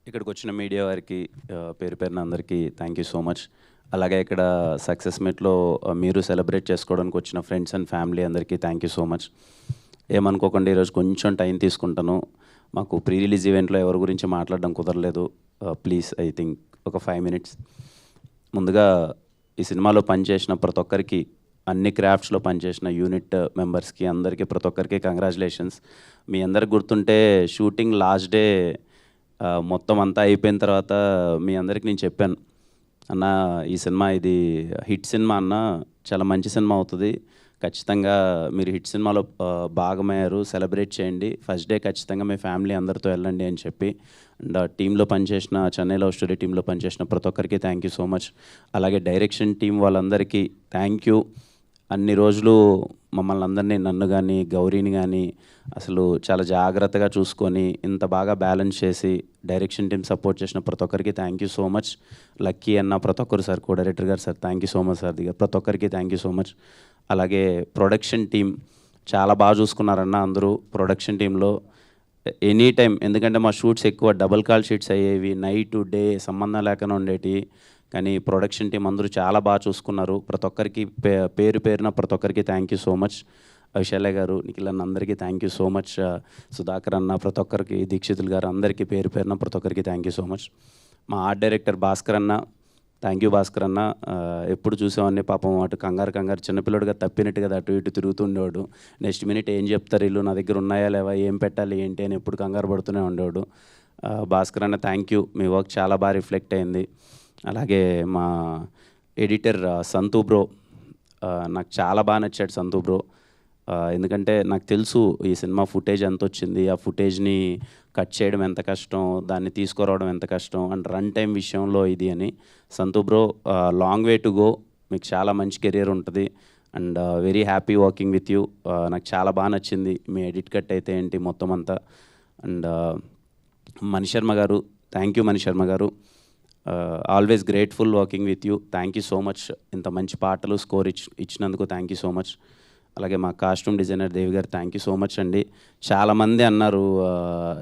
ఇక్కడికి వచ్చిన మీడియా వారికి పేరు పేరున అందరికీ థ్యాంక్ యూ సో మచ్. అలాగే ఇక్కడ సక్సెస్ మీట్లో మీరు సెలబ్రేట్ చేసుకోవడానికి వచ్చిన ఫ్రెండ్స్ అండ్ ఫ్యామిలీ అందరికీ థ్యాంక్ యూ సో మచ్. ఏమనుకోకుండా ఈరోజు కొంచెం టైం తీసుకుంటాను. మాకు ప్రీ రిలీజ్ ఈవెంట్లో ఎవరి గురించి మాట్లాడడం కుదరలేదు. ప్లీజ్ ఐ థింక్ ఒక 5 minutes. ముందుగా ఈ సినిమాలో పనిచేసిన ప్రతి ఒక్కరికి, అన్ని క్రాఫ్ట్స్లో పనిచేసిన యూనిట్ మెంబర్స్కి అందరికీ ప్రతి ఒక్కరికి కంగ్రాచులేషన్స్. మీ అందరికి గుర్తుంటే షూటింగ్ లాస్ట్ డే మొత్తం అంతా అయిపోయిన తర్వాత మీ అందరికి నేను చెప్పాను, అన్న ఈ సినిమా ఇది హిట్ సినిమా అన్న, చాలా మంచి సినిమా అవుతుంది, ఖచ్చితంగా మీరు హిట్ సినిమాలో భాగమయ్యారు, సెలబ్రేట్ చేయండి, ఫస్ట్ డే ఖచ్చితంగా మీ ఫ్యామిలీ అందరితో వెళ్ళండి అని చెప్పి. అండ్ టీంలో పనిచేసిన, చెన్నై లవ్ స్టోరీ టీంలో పనిచేసిన ప్రతి ఒక్కరికి థ్యాంక్ యూ సో మచ్. అలాగే డైరెక్షన్ టీం వాళ్ళందరికీ థ్యాంక్ యూ. అన్ని రోజులు మమ్మల్ని అందరినీ, నన్ను కానీ గౌరీని కానీ అసలు చాలా జాగ్రత్తగా చూసుకొని ఇంత బాగా బ్యాలెన్స్ చేసి డైరెక్షన్ టీం సపోర్ట్ చేసిన ప్రతి ఒక్కరికి thank you so much. Lucky అన్న, ప్రతి ఒక్కరు సార్, కో డైరెక్టర్ గారు sir, thank you so much sir దిగా, ప్రతి ఒక్కరికి థ్యాంక్ యూ సో మచ్. అలాగే ప్రొడక్షన్ టీం చాలా బాగా చూసుకున్నారన్న అందరూ ప్రొడక్షన్ టీంలో ఎనీ టైం. ఎందుకంటే మా షూట్స్ ఎక్కువ డబుల్ కాల్ షీట్స్ అయ్యేవి, నైట్ డే సంబంధం లేకుండా ఉండేవి, కానీ ప్రొడక్షన్ టీం అందరూ చాలా బాగా చూసుకున్నారు. ప్రతి ఒక్కరికి పేరు పేరున ప్రతి ఒక్కరికి థ్యాంక్ యూ సో మచ్. విశాలయ్య గారు, నిఖిల్ అన్న అందరికీ thank you so much. Sudhakar అన్న, ప్రతి ఒక్కరికి, దీక్షితులు గారు అందరికీ పేరు పేరున ప్రతి ఒక్కరికి థ్యాంక్ యూ సో మచ్. మా ఆర్ట్ డైరెక్టర్ భాస్కర్ అన్న, థ్యాంక్ యూ భాస్కర్ అన్న. ఎప్పుడు చూసేవాడిని పాపం, అటు కంగారు చిన్నపిల్లడుగా తప్పినట్టు కదా అటు ఇటు తిరుగుతుండేవాడు. నెక్స్ట్ మినిట్ ఏం చెప్తారు వీళ్ళు, నా దగ్గర ఉన్నాయా లేవా, ఏం పెట్టాలి ఏంటి అని ఎప్పుడు కంగారు పడుతూనే ఉండేవాడు. భాస్కర్ అన్న థ్యాంక్ యూ, మీ వర్క్ చాలా బాగా రిఫ్లెక్ట్ అయింది. అలాగే మా ఎడిటర్ సంతూ బ్రో, నాకు చాలా బాగా నచ్చాడు సంతూ బ్రో. ఎందుకంటే నాకు తెలుసు ఈ సినిమా ఫుటేజ్ ఎంత వచ్చింది, ఆ ఫుటేజ్ని కట్ చేయడం ఎంత కష్టం, దాన్ని తీసుకురావడం ఎంత కష్టం, అండ్ రన్ టైం విషయంలో ఇది అని. సంతూ bro, long way to go, మీకు చాలా మంచి కెరియర్ ఉంటుంది and very happy working with you. నాకు చాలా బాగా నచ్చింది మీ ఎడిట్ కట్ అయితే ఏంటి మొత్తం అంతా. అండ్ మణిశర్మ గారు, థ్యాంక్ యూ మణిశర్మ గారు, always grateful working with you, thank you so much. ఇంత మంచి పాటలు స్కోర్ ఇచ్చినందుకు థ్యాంక్ యూ సో మచ్. అలాగే మా కాస్ట్యూమ్ డిజైనర్ దేవి గారు థ్యాంక్ యూ సో మచ్ అండి. చాలామంది అన్నారు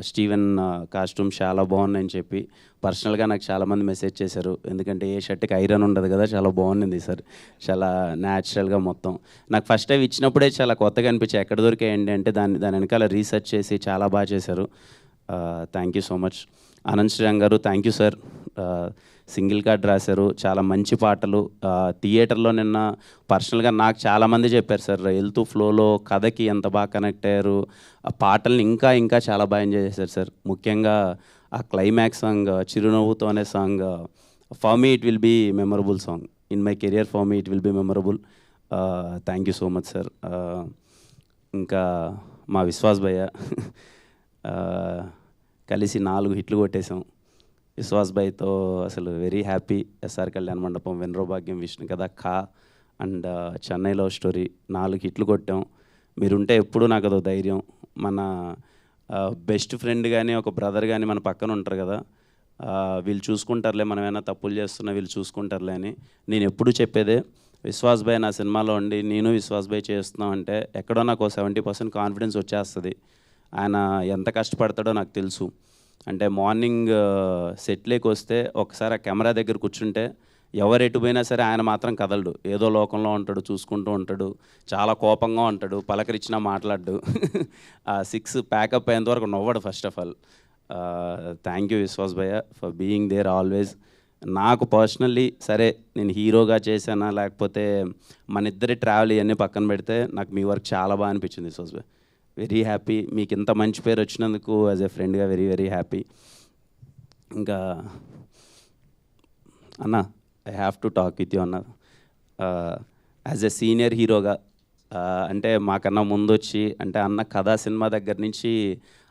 స్టీవెన్ కాస్ట్యూమ్ చాలా బాగున్నాయని చెప్పి. పర్సనల్గా నాకు చాలామంది మెసేజ్ చేశారు, ఎందుకంటే ఏ షర్ట్కి ఐరన్ ఉండదు కదా, చాలా బాగుంది సార్, చాలా న్యాచురల్గా మొత్తం. నాకు ఫస్ట్ టైం ఇచ్చినప్పుడే చాలా కొత్తగా అనిపించాయి, ఎక్కడ దొరికాయండి అంటే దాని వెనకాల రీసెర్చ్ చేసి చాలా బాగా చేశారు. Thank you so much. Anand Sriram గారు thank you sir, single card రాశారు, చాలా మంచి పాటలు. థియేటర్లో నిన్న పర్సనల్గా నాకు చాలామంది చెప్పారు సార్, వెళ్తూ ఫ్లోలో కథకి ఎంత బాగా కనెక్ట్ అయ్యారు, ఆ పాటల్ని ఇంకా ఇంకా చాలా బాగా ఎంజాయ్ చేశారు సార్. ముఖ్యంగా ఆ క్లైమాక్స్ సాంగ్, చిరునవ్వుతో అనే song, for me it will be memorable song in my career, for me it will be memorable. Thank you so much sir. ఇంకా మా విశ్వాస్ భయ్య, కలిసి 4 హిట్లు కొట్టేశాం. విశ్వాస్ భాయ్తో అసలు వెరీ హ్యాపీ. ఎస్ఆర్ కళ్యాణ మండపం, వెన్రో భాగ్యం, విష్ణు కథ, ఖా అండ్ చెన్నై లవ్ స్టోరీ 4 హిట్లు కొట్టాం. మీరుంటే ఎప్పుడూ నాకు అదో ధైర్యం. మన బెస్ట్ ఫ్రెండ్ కానీ ఒక బ్రదర్ కానీ మన పక్కన ఉంటారు కదా, వీళ్ళు చూసుకుంటారులే, మనం ఏమైనా తప్పులు చేస్తున్నా వీళ్ళు చూసుకుంటారులే అని నేను ఎప్పుడు చెప్పేదే. విశ్వాస్ భాయ్ నా సినిమాలో ఉండి నేను విశ్వాస్ భాయ్ చేస్తున్నాం అంటే ఎక్కడో నాకు 70% కాన్ఫిడెన్స్ వచ్చేస్తుంది. ఆయన ఎంత కష్టపడతాడో నాకు తెలుసు. అంటే మార్నింగ్ సెట్లోకి వస్తే ఒకసారి ఆ కెమెరా దగ్గర కూర్చుంటే ఎవరు ఎటు పోయినా సరే ఆయన మాత్రం కదలడు, ఏదో లోకంలో ఉంటాడు, చూసుకుంటూ ఉంటాడు, చాలా కోపంగా ఉంటాడు, పలకరించినా మాట్లాడు. ఆ 6 ప్యాకప్ అయ్యేంతవరకు నవ్వడు first of all. Thank you Vishwas భయ్య ఫర్ బీయింగ్ దేర్ ఆల్వేస్. నాకు పర్సనల్లీ సరే నేను హీరోగా చేశానా లేకపోతే మన ఇద్దరి ట్రావెల్ ఇవన్నీ పక్కన పెడితే నాకు మీ వర్క్ చాలా బాగా అనిపించింది విశ్వాస్ భయ్య. వెరీ హ్యాపీ, మీకు ఇంత మంచి పేరు వచ్చినందుకు యాజ్ ఎ ఫ్రెండ్గా వెరీ వెరీ హ్యాపీ. ఇంకా అన్న, I have to talk with you అన్న. యాజ్ ఎ సీనియర్ హీరోగా, అంటే మాకన్నా ముందు వచ్చి, అంటే అన్న కథా సినిమా దగ్గర నుంచి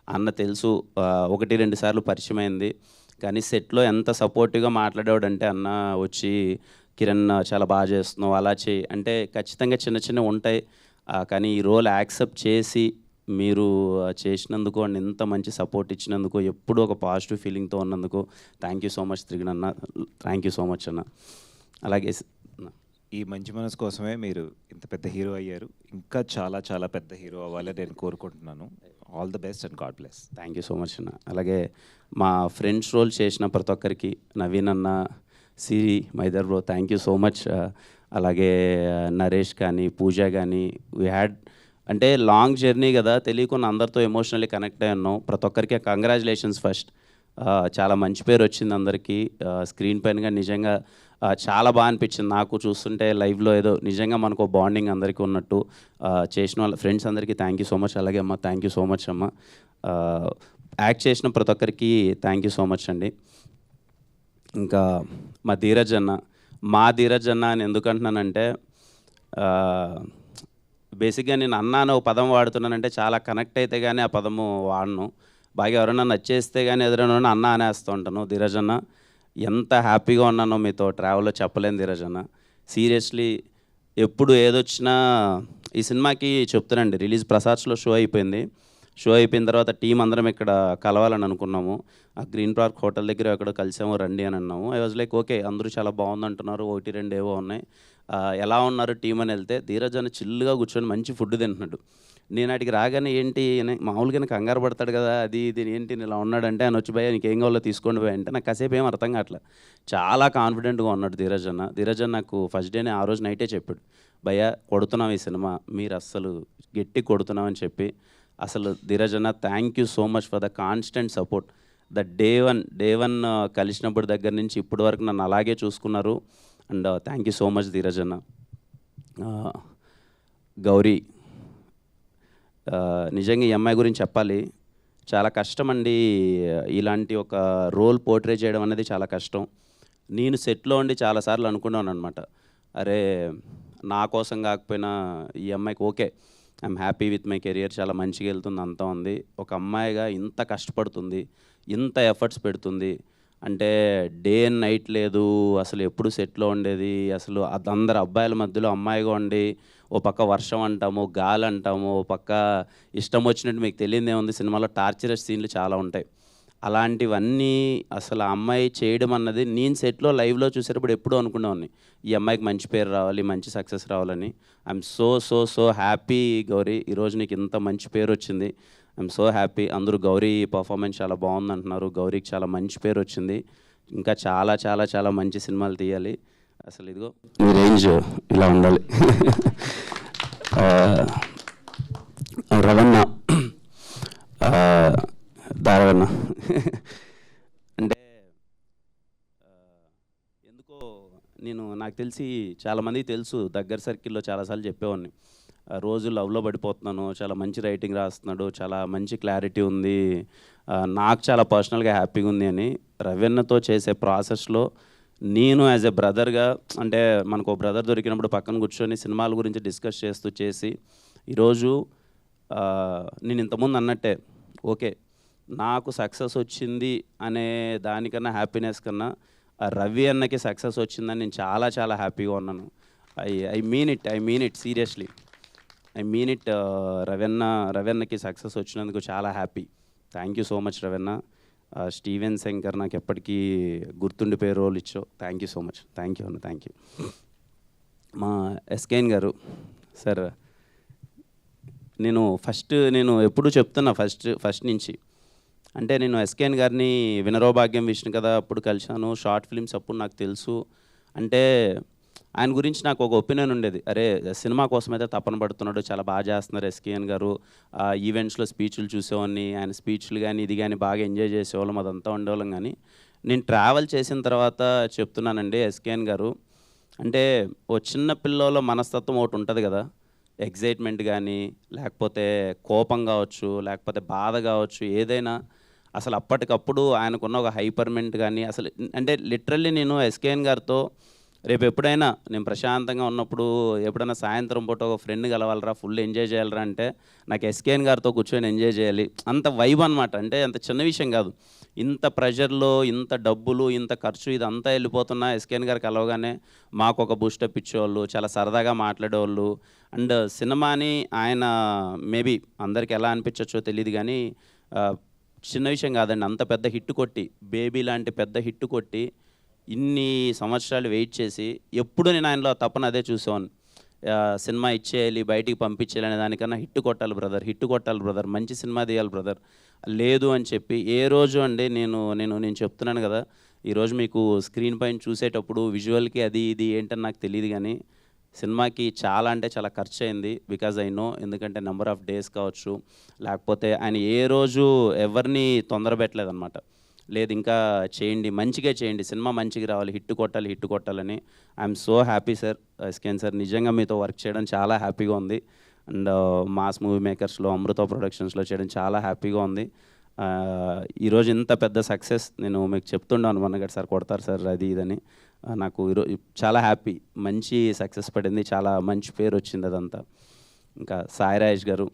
అన్న తెలుసు, 1-2 సార్లు పరిచయం అయింది, కానీ సెట్లో ఎంత సపోర్టివ్గా మాట్లాడేవాడంటే అన్న వచ్చి, కిరణ్ చాలా బాగా చేస్తున్నావు, అలా చేయి అంటే ఖచ్చితంగా చిన్న చిన్నవి ఉంటాయి, కానీ ఈ రోల్ యాక్సెప్ట్ చేసి మీరు చేసినందుకు అండ్ ఇంత మంచి సపోర్ట్ ఇచ్చినందుకు, ఎప్పుడూ ఒక పాజిటివ్ ఫీలింగ్తో ఉన్నందుకు థ్యాంక్ యూ సో మచ్ త్రిగణ్ అన్న, థ్యాంక్ యూ సో మచ్ అన్న. అలాగే ఈ మంచి మనసు కోసమే మీరు ఇంత పెద్ద హీరో అయ్యారు. ఇంకా చాలా చాలా పెద్ద హీరో అవ్వాలని నేను కోరుకుంటున్నాను. All the best and God bless. Thank you so much అన్న. అలాగే మా ఫ్రెండ్స్ రోల్ చేసిన ప్రతి ఒక్కరికి, నవీన్ అన్న, సిరి, మైదర్ bro, thank you so much. అలాగే నరేష్ కానీ, పూజ కానీ, వీ హ్యాడ్ అంటే లాంగ్ జర్నీ కదా, తెలియకుండా అందరితో ఎమోషనల్లీ కనెక్ట్ అయి ఉన్నాం. ప్రతి ఒక్కరికి కంగ్రాచులేషన్స్ ఫస్ట్. చాలా మంచి పేరు వచ్చింది అందరికీ. స్క్రీన్ పైన నిజంగా చాలా బాగా అనిపించింది నాకు చూస్తుంటే. లైవ్లో ఏదో నిజంగా మనకు బాండింగ్ అందరికీ ఉన్నట్టు. చేసిన వాళ్ళ ఫ్రెండ్స్ అందరికీ థ్యాంక్ యూ సో మచ్. అలాగే అమ్మ థ్యాంక్ యూ సో మచ్ అమ్మ. యాక్ట్ చేసిన ప్రతి ఒక్కరికి థ్యాంక్ యూ సో మచ్ అండి. ఇంకా మా ధీరజ్ అన్న అని ఎందుకు అంటున్నానంటే, బేసిక్గా నేను అన్న అనే ఒక పదం వాడుతున్నానంటే చాలా కనెక్ట్ అయితే కానీ ఆ పదము వాడను. బాగా ఎవరైనా నచ్చేస్తే కానీ ఎదురైనా అన్న అనేస్తూ ఉంటాను. ధీరజ్ అన్న, ఎంత హ్యాపీగా ఉన్నానో మీతో ట్రావెల్లో చెప్పలేను ధీరజ్ అన్న. సీరియస్లీ ఎప్పుడు ఏదొచ్చినా ఈ సినిమాకి చెప్తానండి, రిలీజ్ ప్రసాద్స్లో షో అయిపోయింది. షో అయిపోయిన తర్వాత టీం అందరం ఇక్కడ కలవాలని అనుకున్నాము. ఆ గ్రీన్ పార్క్ హోటల్ దగ్గర ఎక్కడో కలిసాము, రండి అని అన్నాము. ఐ వాజ్ లైక్ ఓకే, అందరూ చాలా బాగుంది అంటున్నారు, 1-2 ఏవో ఉన్నాయి, ఎలా ఉన్నారు టీం అని వెళ్తే ధీరజ్ అన్న చిల్లుగా కూర్చొని మంచి ఫుడ్ తింటున్నాడు. నేను అడిగి రాగానే ఏంటి మామూలుగా కంగారు పడతాడు కదా, అది ఇది ఏంటి ఇలా ఉన్నాడంటే, ఆయన వచ్చి భయ్యా నీకు ఏం కావాలో తీసుకోండి భయ్య అంటే నాకు కాసేపు ఏం అర్థం కావట్లేదు. చాలా కాన్ఫిడెంట్గా ఉన్నాడు ధీరజ్ అన్న నాకు ఫస్ట్ డేనే ఆ రోజు నైటే చెప్పాడు, భయ్యా కొడుతున్నాం ఈ సినిమా, మీరు అస్సలు గట్టి కొడుతున్నామని చెప్పి. అసలు ధీరజ్ అన్న thank you so much for the constant support. The day one కలిసినప్పుడు దగ్గర నుంచి ఇప్పటి వరకు నన్ను అలాగే చూసుకున్నారు. And thank you so much Dheeraj అన్న. గౌరీ, నిజంగా ఈ అమ్మాయి గురించి చెప్పాలి, చాలా కష్టం అండి. ఇలాంటి ఒక రోల్ పోర్ట్రే చేయడం అనేది చాలా కష్టం. నేను సెట్లో ఉండి చాలాసార్లు అనుకున్నాను అనమాట, అరే నా కోసం కాకపోయినా ఈ అమ్మాయికి okay, I'm happy with my career, చాలా మంచిగా వెళ్తుంది, అంతా ఉంది. ఒక అమ్మాయిగా ఇంత కష్టపడుతుంది, ఇంత ఎఫర్ట్స్ పెడుతుంది అంటే డే అండ్ నైట్ లేదు, అసలు ఎప్పుడు సెట్లో ఉండేది. అసలు అందరు అబ్బాయిల మధ్యలో అమ్మాయిగా ఉండి ఓ పక్క వర్షం అంటాము, గాలి అంటాము, ఓ పక్క ఇష్టం వచ్చినట్టు మీకు తెలియదే ఉంది, సినిమాలో టార్చరస్ సీన్లు చాలా ఉంటాయి. అలాంటివన్నీ అసలు ఆ అమ్మాయి చేయడం అన్నది నేను సెట్లో లైవ్లో చూసేటప్పుడు ఎప్పుడూ అనుకునేవాడిని, ఈ అమ్మాయికి మంచి పేరు రావాలి, మంచి సక్సెస్ రావాలని. ఐఎమ్ సో హ్యాపీ గౌరీ, ఈరోజు నీకు ఇంత మంచి పేరు వచ్చింది. I'm so happy. అందరూ గౌరీ పర్ఫార్మెన్స్ చాలా బాగుంది అంటున్నారు. గౌరీకి చాలా మంచి పేరు వచ్చింది. ఇంకా చాలా చాలా చాలా మంచి సినిమాలు తీయాలి. అసలు ఇదిగో ఈ రేంజ్ ఇలా ఉండాలి. రవణ, దారవన్న అంటే ఎందుకో నాకు తెలిసి చాలామందికి తెలుసు, దగ్గర సర్కిల్లో చాలాసార్లు చెప్పేవాడిని, రోజు లవ్లో పడిపోతున్నాను, చాలా మంచి రైటింగ్ రాస్తున్నాడు, చాలా మంచి క్లారిటీ ఉంది, నాకు చాలా పర్సనల్గా హ్యాపీగా ఉంది అని. రవీన్నతో చేసే ప్రాసెస్లో నేను యాజ్ ఎ బ్రదర్గా, అంటే మనకు ఒక బ్రదర్ దొరికినప్పుడు పక్కన కూర్చొని సినిమాల గురించి డిస్కస్ చేసి ఈరోజు నేను ఇంతకుముందు అన్నట్టే ఓకే, నాకు సక్సెస్ వచ్చింది అనే దానికన్నా హ్యాపీనెస్ కన్నా రవి అన్నకి సక్సెస్ వచ్చిందని నేను చాలా చాలా హ్యాపీగా ఉన్నాను. I mean it seriously, I mean it. రవన్నకి సక్సెస్ వచ్చినందుకు చాలా happy. Thank you so much Ravanna. Steven Shankar నాకు ఎప్పటికీ గుర్తుండిపోయే రోల్ ఇచ్చావు. Thank you so much. Thank you అన్న, థ్యాంక్ యూ. మా ఎస్కేన్ గారు సార్, నేను ఎప్పుడూ చెప్తున్నా ఫస్ట్ నుంచి, అంటే నేను ఎస్కేన్ గారిని వినరో భాగ్యం విష్ణు కదా అప్పుడు కలిశాను, షార్ట్ ఫిల్మ్స్ అప్పుడు నాకు తెలుసు. అంటే ఆయన గురించి నాకు ఒక ఒపీనియన్ ఉండేది, అరే సినిమా కోసం అయితే తపన పడుతున్నాడు, చాలా బాగా చేస్తున్నారు ఎస్కేఎన్ గారు. ఈవెంట్స్లో స్పీచ్లు చూసేవాడిని, ఆయన స్పీచ్లు కానీ ఇది కానీ బాగా ఎంజాయ్ చేసేవాళ్ళం, అదంతా ఉండేవాళ్ళం. కానీ నేను ట్రావెల్ చేసిన తర్వాత చెప్తున్నానండి, ఎస్కేఎన్ గారు అంటే ఓ చిన్న పిల్లలో మనస్తత్వం ఒకటి ఉంటుంది కదా, ఎగ్జైట్మెంట్ కానీ లేకపోతే కోపం కావచ్చు, లేకపోతే బాధ కావచ్చు, ఏదైనా అసలు అప్పటికప్పుడు ఆయనకున్న ఒక హైపర్మెంట్ కానీ అసలు, అంటే లిటరల్లీ నేను ఎస్కేఎన్ గారితో రేపు ఎప్పుడైనా నేను ప్రశాంతంగా ఉన్నప్పుడు ఎప్పుడైనా సాయంత్రం పూట ఒక ఫ్రెండ్ కలవాలరా, ఫుల్ ఎంజాయ్ చేయాలరా అంటే నాకు ఎస్కేఎన్ గారితో కూర్చొని ఎంజాయ్ చేయాలి, అంత వైబ్ అనమాట. అంటే అంత చిన్న విషయం కాదు, ఇంత ప్రెషర్లో ఇంత డబ్బులు ఇంత ఖర్చు ఇదంతా వెళ్ళిపోతున్నా ఎస్కేఎన్ గారు కలవగానే మాకు ఒక బూస్టప్ ఇచ్చేవాళ్ళు, చాలా సరదాగా మాట్లాడేవాళ్ళు. అండ్ సినిమాని ఆయన మేబీ అందరికి ఎలా అనిపించవచ్చో తెలియదు కానీ చిన్న విషయం కాదండి, అంత పెద్ద హిట్ కొట్టి, బేబీ లాంటి పెద్ద హిట్ కొట్టి ఇన్ని సంవత్సరాలు వెయిట్ చేసి ఎప్పుడు నేను ఆయనలో తప్పని అదే చూసేవాను. సినిమా ఇచ్చేయాలి, బయటికి పంపించేయాలి అనే దానికన్నా హిట్ కొట్టాలి బ్రదర్, మంచి సినిమా తీయాలి బ్రదర్, లేదు అని చెప్పి ఏ రోజు అండి నేను చెప్తున్నాను కదా, ఈరోజు మీకు స్క్రీన్ పైన చూసేటప్పుడు విజువల్కి అది ఇది ఏంటని నాకు తెలియదు, కానీ సినిమాకి చాలా అంటే చాలా ఖర్చు అయింది. బికాజ్ ఐ నో, ఎందుకంటే నెంబర్ ఆఫ్ డేస్ కావచ్చు, లేకపోతే ఆయన ఏ రోజు ఎవరిని తొందర పెట్టలేదన్నమాట. లేదు ఇంకా చేయండి, మంచిగా చేయండి, సినిమా మంచిగా రావాలి, హిట్ కొట్టాలని. I'm so happy sir, SKN sir, నిజంగా మీతో వర్క్ చేయడం చాలా హ్యాపీగా ఉంది. అండ్ మాస్ మూవీ మేకర్స్లో, అమృత ప్రొడక్షన్స్లో చేయడం చాలా హ్యాపీగా ఉంది. ఈరోజు ఇంత పెద్ద సక్సెస్ నేను మీకు చెప్తున్నాను, మొన్నగడ్ సార్ కొడతారు సార్ అది ఇదని. నాకు ఈరోజు చాలా హ్యాపీ, మంచి సక్సెస్ పడింది, చాలా మంచి పేరు వచ్చింది అదంతా. ఇంకా సాయి రాజేష్ గారు,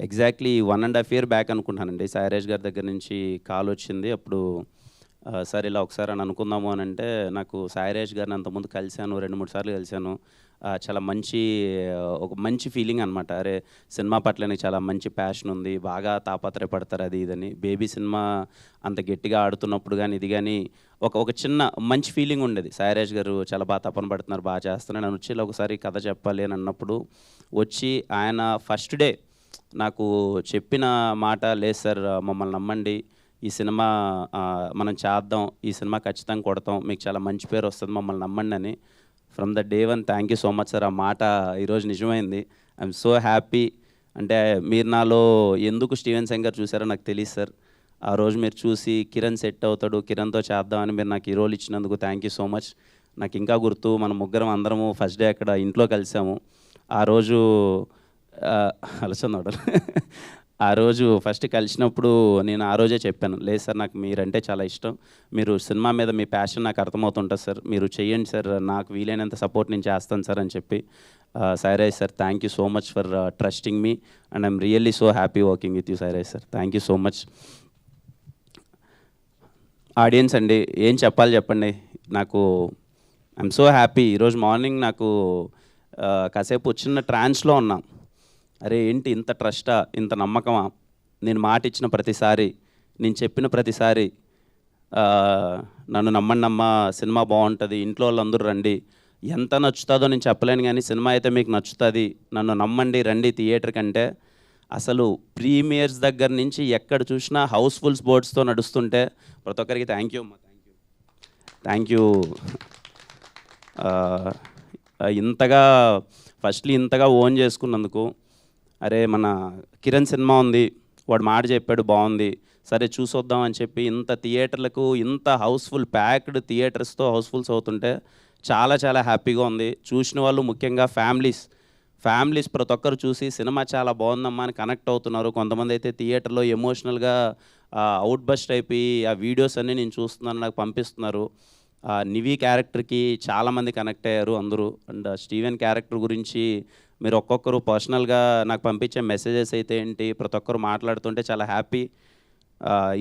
ఎగ్జాక్ట్లీ 1.5 year బ్యాక్ అనుకుంటానండి, సాయిరాజ్ గారి దగ్గర నుంచి కాల్ వచ్చింది. అప్పుడు సార్ ఇలా ఒకసారి అని అనుకుందాము అని అంటే, నాకు సాయిరాజ్ గారిని అంతకుముందు కలిశాను, 2-3 సార్లు కలిశాను. చాలా ఒక మంచి ఫీలింగ్ అనమాట. అరే సినిమా పట్ల నాకు చాలా మంచి ప్యాషన్ ఉంది, బాగా తాపత్రయపడతారు అది ఇదని. బేబీ సినిమా అంత గట్టిగా ఆడుతున్నప్పుడు కానీ ఇది కానీ ఒక చిన్న మంచి ఫీలింగ్ ఉండేది. సాయిరాజ్ గారు చాలా బాగా తపన పడుతున్నారు, బాగా చేస్తున్నారు, నేను వచ్చి ఒకసారి కథ చెప్పాలి అని అన్నప్పుడు వచ్చి ఆయన ఫస్ట్ డే నాకు చెప్పిన మాట, లేదు సార్ మమ్మల్ని నమ్మండి, ఈ సినిమా మనం చేద్దాం, ఈ సినిమా ఖచ్చితంగా కొడతాం, మీకు చాలా మంచి పేరు వస్తుంది, మమ్మల్ని నమ్మండి అని. From the day one thank you so much sir. ఆ మాట ఈరోజు నిజమైంది. I'm so happy. అంటే మీరు నాలో ఎందుకు స్టీవెన్ శంకర్ చూసారో నాకు తెలియదు సార్. ఆ రోజు మీరు చూసి కిరణ్ సెట్ అవుతాడు, కిరణ్తో చేద్దామని మీరు నాకు ఈ రోల్ ఇచ్చినందుకు థ్యాంక్ యూ సో మచ్. నాకు ఇంకా గుర్తు, మన ముగ్గురం అందరము ఫస్ట్ డే అక్కడ ఇంట్లో కలిసాము. ఆ రోజు అలసందోడలు ఆ రోజు ఫస్ట్ కలిసినప్పుడు నేను ఆ రోజే చెప్పాను, లేదు సార్ నాకు మీరంటే చాలా ఇష్టం, మీరు సినిమా మీద మీ ప్యాషన్ నాకు అర్థమవుతుంటుంది సార్, మీరు చెయ్యండి సార్, నాకు వీలైనంత సపోర్ట్ నేను చేస్తాను సార్ అని చెప్పి. Sairaj sir, thank you so much for trusting me and I'm really so happy working with you Sairaj sir, thank you so much. Audience అండి, ఏం చెప్పాలి చెప్పండి, నాకు ఐఎమ్ సో హ్యాపీ. ఈరోజు మార్నింగ్ నాకు కాసేపు చిన్న ట్రాన్స్లో ఉన్నాం. అరే ఏంటి ఇంత ట్రస్టా, ఇంత నమ్మకమా, నేను మాట ఇచ్చిన ప్రతిసారి, నేను చెప్పిన ప్రతిసారి నన్ను నమ్మండి, సినిమా బాగుంటుంది, ఇంట్లో వాళ్ళందరూ రండి, ఎంత నచ్చుతుందో నేను చెప్పలేను, కానీ సినిమా అయితే మీకు నచ్చుతుంది, నన్ను నమ్మండి, రండి థియేటర్ కంటే. అసలు ప్రీమియర్స్ దగ్గర నుంచి ఎక్కడ చూసినా హౌస్ఫుల్స్ బోర్డ్స్తో నడుస్తుంటే ప్రతి ఒక్కరికి థ్యాంక్ యూ అమ్మా, థ్యాంక్ యూ. ఇంతగా ఓన్ చేసుకున్నందుకు. అరే మన కిరణ్ సినిమా ఉంది, వాడు మాట చెప్పాడు బాగుంది, సరే చూసొద్దాం అని చెప్పి ఇంత థియేటర్లకు, ఇంత హౌస్ఫుల్ ప్యాక్డ్ థియేటర్స్తో హౌస్ఫుల్స్ అవుతుంటే చాలా చాలా హ్యాపీగా ఉంది. చూసిన వాళ్ళు ముఖ్యంగా ఫ్యామిలీస్ ప్రతి ఒక్కరు చూసి సినిమా చాలా బాగుందమ్మా అని కనెక్ట్ అవుతున్నారు. కొంతమంది అయితే థియేటర్లో ఎమోషనల్గా అవుట్ బస్ట్ అయిపోయి ఆ వీడియోస్ అన్నీ నేను చూస్తున్నాను నాకు పంపిస్తున్నారు. నివి క్యారెక్టర్కి చాలామంది కనెక్ట్ అయ్యారు అందరూ. అండ్ స్టీవెన్ క్యారెక్టర్ గురించి మీరు ఒక్కొక్కరు పర్సనల్గా నాకు పంపించే మెసేజెస్ అయితే ఏంటి, ప్రతి ఒక్కరు మాట్లాడుతుంటే చాలా హ్యాపీ.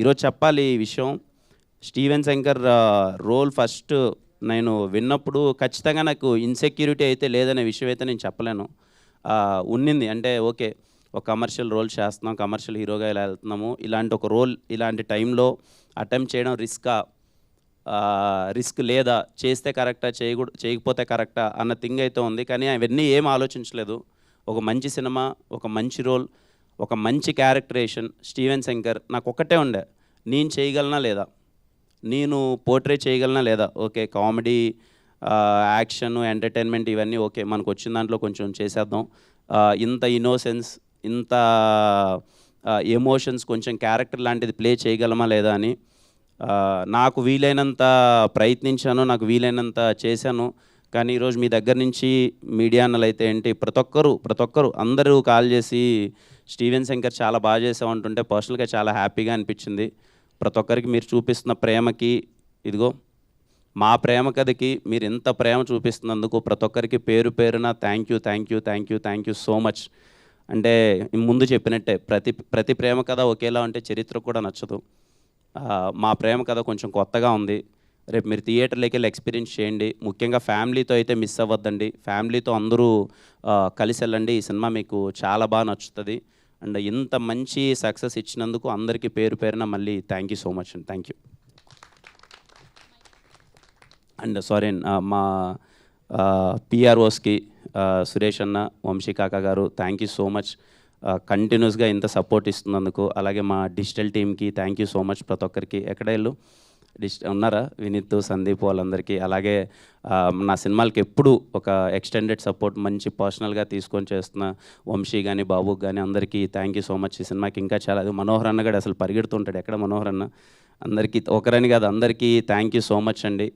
ఈరోజు చెప్పాలి ఈ విషయం, స్టీవెన్ శంకర్ రోల్ ఫస్ట్ నేను విన్నప్పుడు ఖచ్చితంగా నాకు ఇన్సెక్యూరిటీ అయితే లేదనే విషయం అయితే నేను చెప్పలేను. ఉన్నింది అంటే ఓకే, ఒక కమర్షియల్ రోల్ చేస్తున్నాం, కమర్షియల్ హీరోగా ఇలా వెళ్తున్నాము, ఇలాంటి ఒక రోల్ ఇలాంటి టైంలో అటెంప్ట్ చేయడం రిస్క్ లేదా, చేస్తే కరెక్టా చేయకపోతే కరెక్టా అన్న థింగ్ అయితే ఉంది. కానీ అవన్నీ ఏం ఆలోచించలేదు. ఒక మంచి సినిమా, ఒక మంచి రోల్, ఒక మంచి క్యారెక్టరేషన్, స్టీవెన్ శంకర్ నాకు ఒక్కటే ఉండే, నేను చేయగలనా లేదా, నేను పోర్ట్రే చేయగలనా లేదా. ఓకే కామెడీ, యాక్షన్, ఎంటర్టైన్మెంట్ ఇవన్నీ ఓకే, మనకు వచ్చిన దాంట్లో కొంచెం చేసేద్దాం. ఇంత ఇన్నోసెన్స్, ఇంత ఎమోషన్స్, కొంచెం క్యారెక్టర్ లాంటిది ప్లే చేయగలమా లేదా అని నాకు వీలైనంత ప్రయత్నించాను, నాకు వీలైనంత చేశాను. కానీ ఈరోజు మీ దగ్గర నుంచి మీడియా అన్నలు అయితే ఏంటి, ప్రతి ఒక్కరు అందరూ కాల్ చేసి స్టీవెన్ శంకర్ చాలా బాగా చేసామంటుంటే పర్సనల్గా చాలా హ్యాపీగా అనిపించింది. ప్రతి ఒక్కరికి మీరు చూపిస్తున్న ప్రేమకి, ఇదిగో మా ప్రేమ కథకి మీరు ఎంత ప్రేమ చూపిస్తున్నందుకు ప్రతి ఒక్కరికి పేరు పేరున థ్యాంక్ యూ సో మచ్. అంటే ముందు చెప్పినట్టే ప్రతి ప్రేమ కథ ఒకేలా ఉంటే చరిత్ర కూడా నచ్చదు. మా ప్రేమ కథ కొంచెం కొత్తగా ఉంది. రేపు మీరు థియేటర్లోకి వెళ్ళి ఎక్స్పీరియన్స్ చేయండి. ముఖ్యంగా ఫ్యామిలీతో అయితే మిస్ అవ్వద్దండి, ఫ్యామిలీతో అందరూ కలిసి వెళ్ళండి. ఈ సినిమా మీకు చాలా బాగా నచ్చుతుంది. అండ్ ఇంత మంచి సక్సెస్ ఇచ్చినందుకు అందరికీ పేరు పేరున మళ్ళీ థ్యాంక్ యూ సో మచ్ అండి. Thank you. అండ్ సారీ మా పిఆర్ఓస్కి సురేష్ అన్న, వంశీ కాకా గారు థ్యాంక్ యూ సో మచ్. కంటిన్యూస్గా ఇంత సపోర్ట్ ఇస్తున్నందుకు. అలాగే మా డిజిటల్ టీమ్కి థ్యాంక్ యూ సో మచ్. ప్రతి ఒక్కరికి ఎక్కడ వెళ్ళు ఉన్నారా, వినీత్, సందీప్ వాళ్ళందరికీ. అలాగే నా సినిమాలకి ఎప్పుడు ఒక ఎక్స్టెండెడ్ సపోర్ట్ మంచి పర్సనల్గా తీసుకొని చేస్తున్న వంశీ కానీ బాబుకి కానీ అందరికీ థ్యాంక్ యూ సో మచ్. ఈ సినిమాకి ఇంకా చాలా మనోహర్ అన్న కూడా అసలు పరిగెడుతుంటాడు, ఎక్కడ మనోహర్ అన్న. అందరికీ ఒకరని కాదు, అందరికీ థ్యాంక్ యూ సో మచ్ అండి.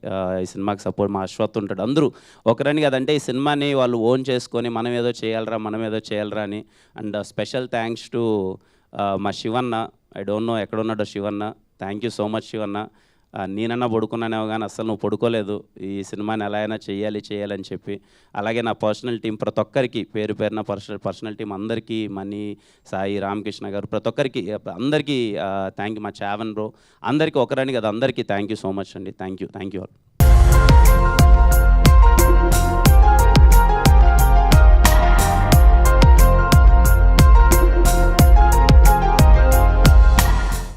ఈ సినిమాకి సపోర్ట్ మా అశ్వత్ ఉంటాడు. అందరూ ఒకరని కాదు, అంటే ఈ సినిమాని వాళ్ళు ఓన్ చేసుకొని మనం ఏదో చేయాలరా అని. అండ్ స్పెషల్ థ్యాంక్స్ టు మా శివన్న. ఐ డోంట్ నో ఎక్కడున్నాడో Shivanna. Thank you so much Shivanna. నేనన్నా పడుకున్నానేమో కానీ అస్సలు నువ్వు పడుకోలేదు, ఈ సినిమాని ఎలా అయినా చేయాలని చెప్పి. అలాగే నా పర్సనల్ టీం ప్రతి ఒక్కరికి పేరు పేరున పర్సనల్ టీం అందరికీ, మనీ, సాయి, రామకృష్ణ గారు, ప్రతి ఒక్కరికి అందరికీ థ్యాంక్ యూ. మా చావన్ బ్రో అందరికీ ఒకరని కదా, అందరికీ థ్యాంక్ యూ సో మచ్ అండి. Thank you all.